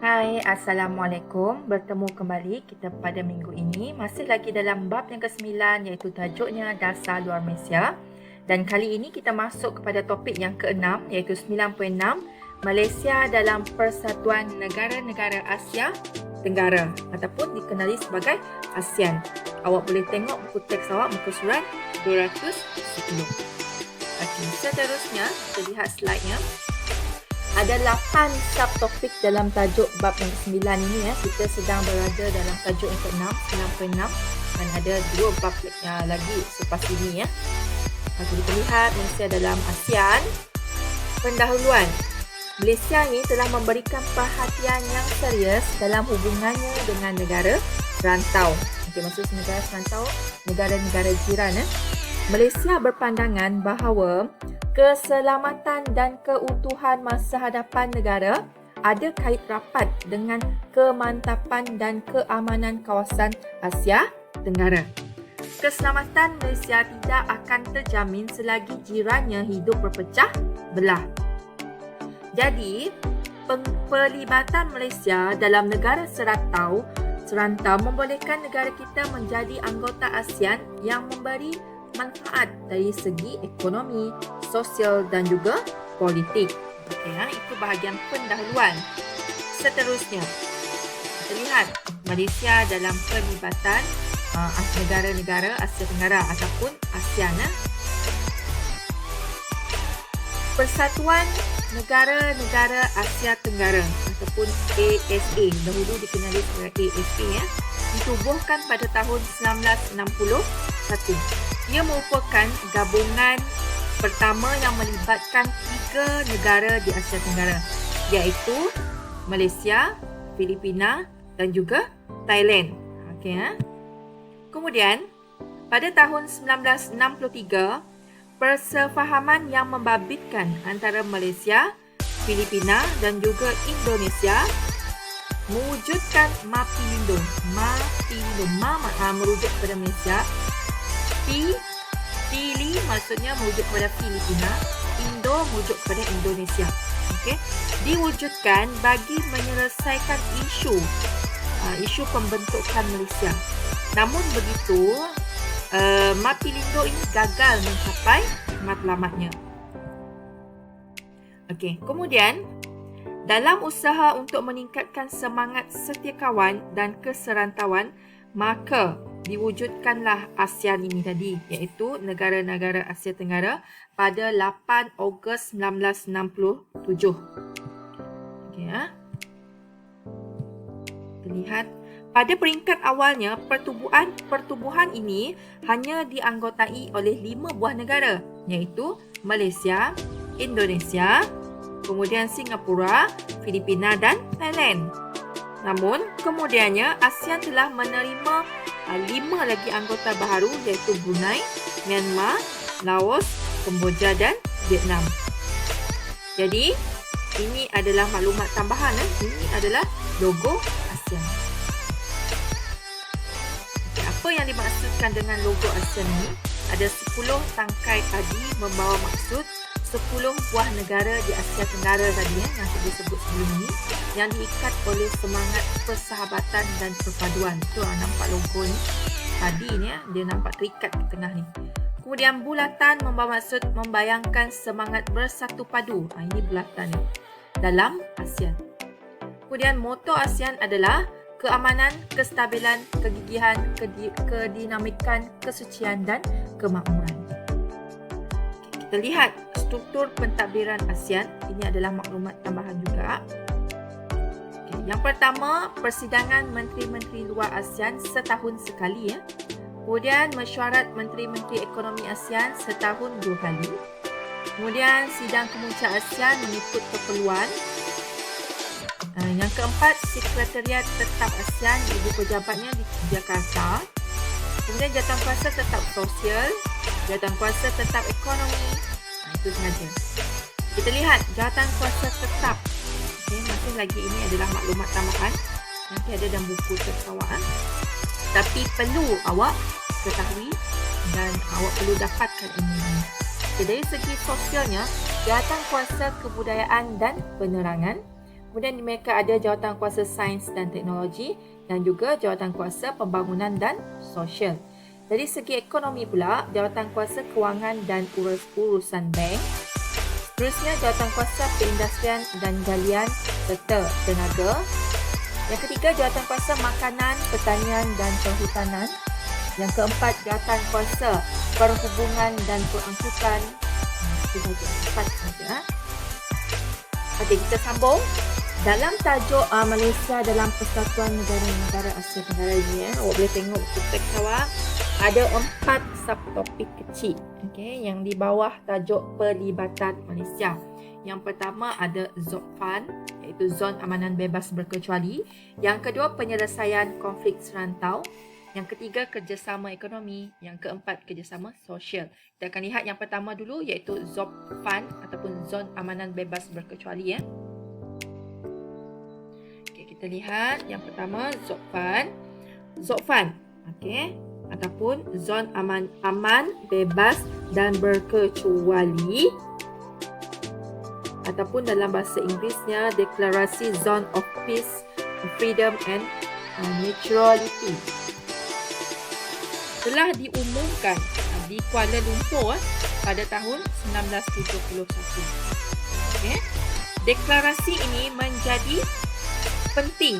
Hai, Assalamualaikum. Bertemu kembali kita pada minggu ini. Masih lagi dalam bab yang ke-9 iaitu tajuknya Dasar Luar Malaysia. Dan kali ini kita masuk kepada topik yang ke-6 iaitu 9.6 Malaysia dalam Persatuan Negara-Negara Asia Tenggara ataupun dikenali sebagai ASEAN. Awak boleh tengok buku teks awak muka surat 210. Okey, seterusnya kita lihat slide-nya. Ada 8 subtopik dalam tajuk bab yang ke-9 ini ya. Kita sedang berada dalam tajuk yang ke-6, 9.6 dan ada 2 bab lagi selepas ini ya. Okey, kita lihat Malaysia dalam ASEAN. Pendahuluan. Malaysia ini telah memberikan perhatian yang serius dalam hubungannya dengan negara serantau. Okey, maksud negara serantau, negara-negara jiran ya. Malaysia berpandangan bahawa keselamatan dan keutuhan masa hadapan negara ada kait rapat dengan kemantapan dan keamanan kawasan Asia Tenggara. Keselamatan Malaysia tidak akan terjamin selagi jirannya hidup berpecah belah. Jadi, pelibatan Malaysia dalam negara serantau membolehkan negara kita menjadi anggota ASEAN yang memberi manfaat dari segi ekonomi, sosial dan juga politik. Okey, itu bahagian pendahuluan. Seterusnya, kita lihat Malaysia dalam pelibatan negara-negara Asia Tenggara ataupun ASEAN. Persatuan Negara-Negara Asia Tenggara ataupun ASA, dahulu dikenali sebagai ASA ya, ditubuhkan pada tahun 1961. Ia merupakan gabungan pertama yang melibatkan 3 negara di Asia Tenggara, iaitu Malaysia, Filipina dan juga Thailand. Okey, Kemudian, pada tahun 1963, persefahaman yang membabitkan antara Malaysia, Filipina dan juga Indonesia mewujudkan Mapilindo. Merujuk kepada Malaysia. Fili maksudnya merujuk kepada Filipina, Indo merujuk kepada Indonesia. Okey, diwujudkan bagi menyelesaikan isu pembentukan Malaysia. Namun begitu, Mapilindo ini gagal mencapai matlamatnya. Okey, kemudian dalam usaha untuk meningkatkan semangat setiakawan dan keserantauan, maka diwujudkanlah ASEAN ini tadi, iaitu negara-negara Asia Tenggara pada 8 Ogos 1967. Okey, kita lihat pada peringkat awalnya pertubuhan ini hanya dianggotai oleh 5 buah negara, iaitu Malaysia, Indonesia, kemudian Singapura, Filipina dan Thailand. Namun, kemudiannya ASEAN telah menerima 5 lagi anggota baharu iaitu Brunei, Myanmar, Laos, Kemboja dan Vietnam. Jadi, ini adalah maklumat tambahan. Ini adalah logo ASEAN. Okay, apa yang dimaksudkan dengan logo ASEAN ini? Ada 10 tangkai padi membawa maksud 10 buah negara di Asia Tenggara tadi yang sudah disebut sebelum ini, yang diikat oleh semangat persahabatan dan perpaduan. Tu nampak logo ni tadi ni dia nampak terikat di tengah ni. Kemudian bulatan membawa maksud membayangkan semangat bersatu padu. Ini bulatan ni dalam ASEAN. Kemudian moto ASEAN adalah keamanan, kestabilan, kegigihan, kedinamikan, kesucian dan kemakmuran. Kita lihat struktur pentadbiran ASEAN. Ini adalah maklumat tambahan juga. Okay. Yang pertama, persidangan Menteri-Menteri Luar ASEAN setahun sekali. Kemudian, mesyuarat Menteri-Menteri Ekonomi ASEAN setahun 2 kali. Kemudian, sidang kemuncak ASEAN mengikut keperluan. Yang keempat, Sekretariat Tetap ASEAN, ibu pejabatnya di Jakarta. Kemudian, jawatankuasa tetap sosial, jawatankuasa tetap ekonomi. Itu sahaja. Kita lihat jawatankuasa tetap. Okay, masih lagi ini adalah maklumat tambahan. Nanti ada dalam buku teks awak. Tapi perlu awak ketahui dan awak perlu dapatkan ini. Okay, dari segi sosialnya, jawatankuasa kebudayaan dan penerangan, Kemudian mereka ada Jawatankuasa Sains dan Teknologi dan juga Jawatankuasa Pembangunan dan Sosial. Dari segi ekonomi pula, Jawatankuasa Kewangan dan Urusan Bank. Seterusnya, Jawatankuasa Perindustrian dan Galian serta Tenaga. Yang ketiga, Jawatankuasa Makanan, Pertanian dan Perhutanan. Yang keempat, Jawatankuasa Perhubungan dan Perangkutan. Itu saja, 4 saja. Okey, kita sambung. Dalam tajuk Malaysia dalam Persatuan Negara-Negara Asia Tenggara ini, awak boleh tengok buku teks awak. Ada 4 subtopik kecil, okey, yang di bawah tajuk Pelibatan Malaysia. Yang pertama ada ZOPFAN, iaitu Zon Amanan Bebas Berkecuali. Yang kedua, penyelesaian konflik serantau. Yang ketiga, kerjasama ekonomi. Yang keempat, kerjasama sosial. Kita akan lihat yang pertama dulu, iaitu ZOPFAN ataupun Zon Amanan Bebas Berkecuali. Kita lihat yang pertama, ZOPFAN, okey, ataupun Zon Aman Bebas dan Berkecuali, ataupun dalam bahasa Inggerisnya Deklarasi Zone of Peace, Freedom and Neutrality. Telah diumumkan di Kuala Lumpur pada tahun 1971. Okay. Deklarasi ini menjadi penting.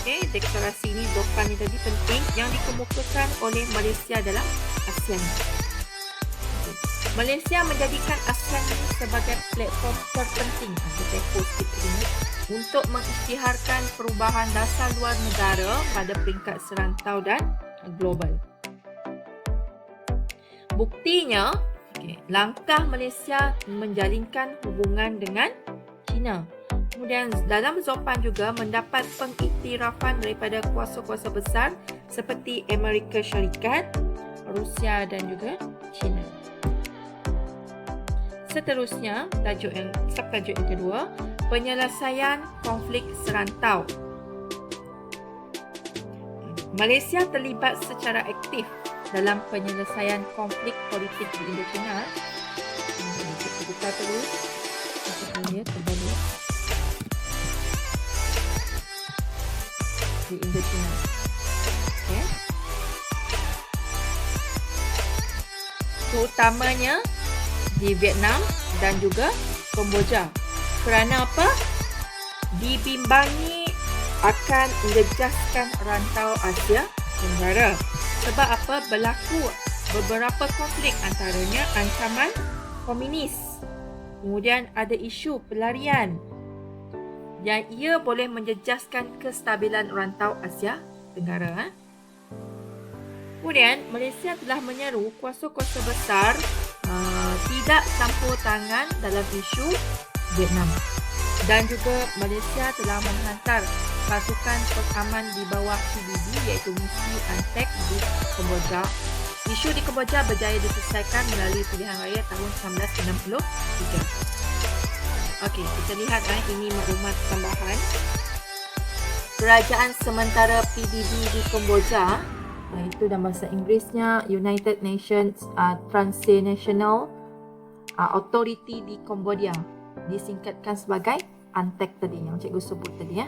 Okay. Deklarasi ini, ZOPFAN ini tadi penting yang dikemukakan oleh Malaysia dalam ASEAN. Okay. Malaysia menjadikan ASEAN ini sebagai platform terpenting untuk mengisytiharkan perubahan dasar luar negara pada peringkat serantau dan global. Buktinya, langkah Malaysia menjalinkan hubungan dengan China. Kemudian dalam ZOPFAN juga mendapat pengiktirafan daripada kuasa-kuasa besar seperti Amerika Syarikat, Rusia dan juga China. Seterusnya, subtajuk yang kedua, penyelesaian konflik serantau. Malaysia terlibat secara aktif dalam penyelesaian konflik politik di Indochina. Kita buka terus. Kita lihat terbalik. Di Indochina. Okay. Terutamanya di Vietnam dan juga Kemboja. Kerana apa? Dibimbangi akan menjejaskan rantau Asia Tenggara. Sebab apa? Berlaku beberapa konflik, antaranya ancaman komunis. Kemudian ada isu pelarian yang ia boleh menjejaskan kestabilan rantau Asia Tenggara. Kemudian Malaysia telah menyeru kuasa-kuasa besar tidak campur tangan dalam isu Vietnam. Dan juga Malaysia telah menghantar pasukan pengaman di bawah PBB iaitu misi ANTEC di Kemboja. Isu di Kemboja berjaya diselesaikan melalui pilihan raya tahun 1963. Okey, kita lihat ini maklumat tambahan. Kerajaan sementara PBB di Kemboja, iaitu dalam bahasa Inggerisnya United Nations Transnational Authority di Cambodia, disingkatkan sebagai ANTEC tadi yang cikgu sebut tadi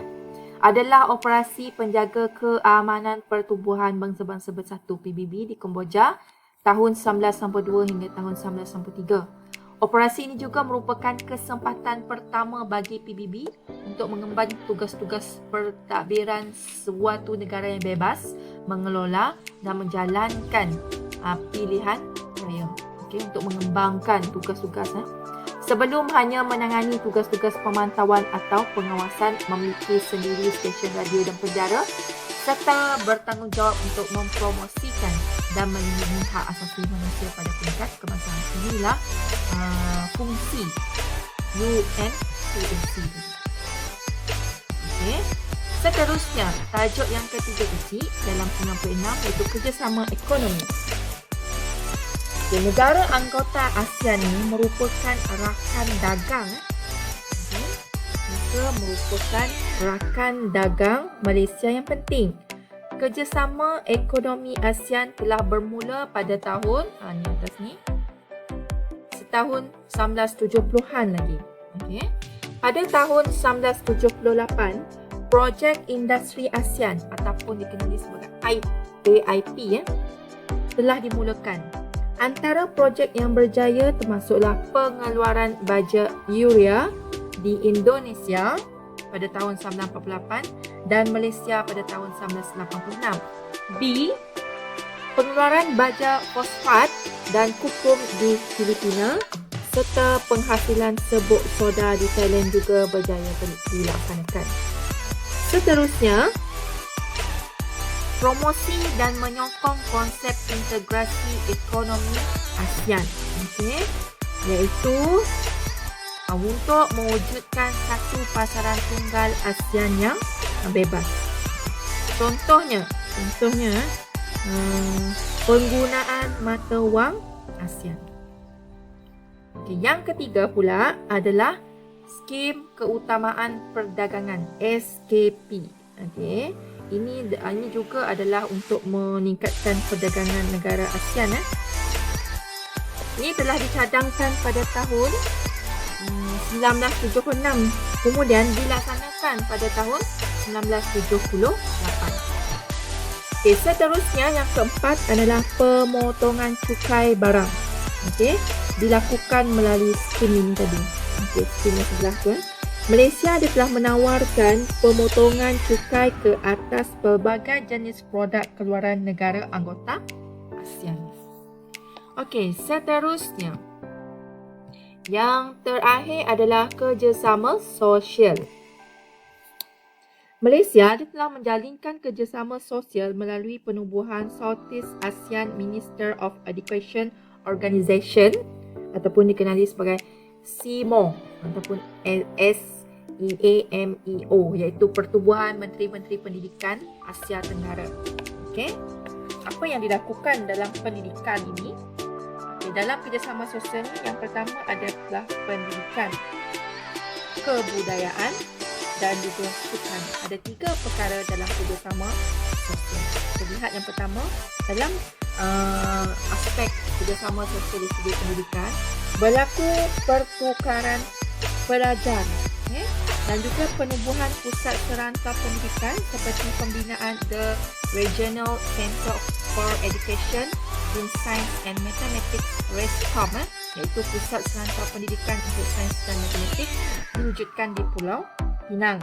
adalah operasi penjaga keamanan pertubuhan bangsa-bangsa bersatu PBB di Kemboja tahun 1992 hingga tahun 1993. Operasi ini juga merupakan kesempatan pertama bagi PBB untuk mengemban tugas-tugas pentadbiran suatu negara yang bebas mengelola dan menjalankan pilihan raya. Untuk mengembangkan tugas-tugas sebelum hanya menangani tugas-tugas pemantauan atau pengawasan, memiliki sendiri stesen radio dan penjara serta bertanggungjawab untuk mempromosikan dan melindungi hak asasi manusia pada peringkat kebangsaan. Inilah fungsi UNODC. Okey. Seterusnya, tajuk yang ketiga kecil dalam 96 iaitu kerjasama ekonomi. Negara anggota ASEAN ini merupakan rakan dagang. Maka merupakan rakan dagang Malaysia yang penting. Kerjasama ekonomi ASEAN telah bermula pada tahun ni atas ni setahun 1970-an lagi. Okey. Pada tahun 1978, Projek Industri ASEAN ataupun dikenali sebagai AIP telah dimulakan. Antara projek yang berjaya termasuklah pengeluaran baja urea di Indonesia pada tahun 1948 dan Malaysia pada tahun 1986. B. Pengeluaran baja fosfat dan kukum di Filipina serta penghasilan sebuk soda di Thailand juga berjaya dilaksanakan. Seterusnya, promosi dan menyokong konsep integrasi ekonomi ASEAN, iaitu untuk mewujudkan satu pasaran tunggal ASEAN yang bebas. Contohnya penggunaan mata wang ASEAN. Yang ketiga pula adalah Skim Keutamaan Perdagangan (SKP). Ini juga adalah untuk meningkatkan perdagangan negara ASEAN. Ini telah dicadangkan pada tahun 1976, kemudian dilaksanakan pada tahun 1978. Seterusnya yang keempat adalah pemotongan cukai barang. Dilakukan melalui skim ini tadi. Skim yang sebelah tu. Malaysia telah menawarkan pemotongan cukai ke atas pelbagai jenis produk keluaran negara anggota ASEAN. Seterusnya. Yang terakhir adalah kerjasama sosial. Malaysia telah menjalinkan kerjasama sosial melalui penubuhan Southeast ASEAN Minister of Education Organisation ataupun dikenali sebagai SEAMO ataupun SEAMEO, iaitu Pertubuhan Menteri-Menteri Pendidikan Asia Tenggara. Apa yang dilakukan dalam pendidikan ini? Dalam kerjasama sosial ini, yang pertama adalah pendidikan, kebudayaan dan juga sukan. Ada 3 perkara dalam kerjasama sosial. Kita lihat yang pertama, dalam aspek kerjasama sosial di segi pendidikan, berlaku pertukaran pelajar dan juga penubuhan pusat serantau pendidikan seperti pembinaan The Regional Centre for Education in Science and Mathematics (RESCOM), iaitu pusat serantau pendidikan untuk sains dan matematik diwujudkan di Pulau Pinang.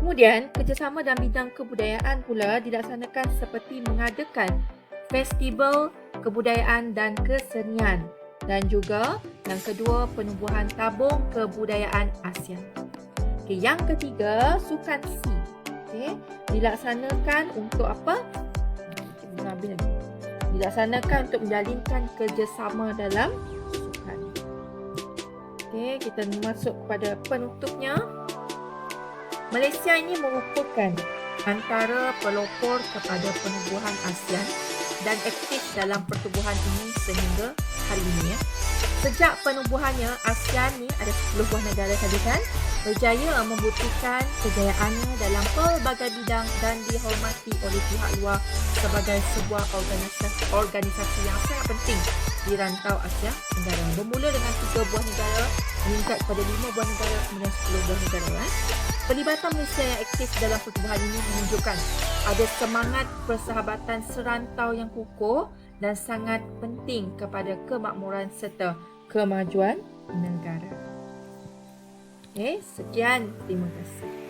Kemudian, kerjasama dalam bidang kebudayaan pula dilaksanakan seperti mengadakan festival kebudayaan dan kesenian. Dan juga yang kedua, penubuhan tabung kebudayaan ASEAN. Yang ketiga, sukan SEA. Dilaksanakan untuk apa? Dilaksanakan untuk menjalinkan kerjasama dalam sukan. Kita masuk kepada penutupnya. Malaysia ini merupakan antara pelopor kepada penubuhan ASEAN dan aktif dalam pertubuhan ini sehingga hari ini. Sejak penubuhannya, ASEAN ni ada 10 buah negara tadi kan, berjaya membuktikan kejayaannya dalam pelbagai bidang dan dihormati oleh pihak luar sebagai sebuah organisasi yang sangat penting di rantau Asia Tenggara. Bermula dengan 3 buah negara, meningkat kepada 5 buah negara, kemudian 10 buah negara. Pelibatan Malaysia yang aktif dalam pertubuhan ini menunjukkan ada semangat persahabatan serantau yang kukuh dan sangat penting kepada kemakmuran serta kemajuan negara. Sekian. Terima kasih.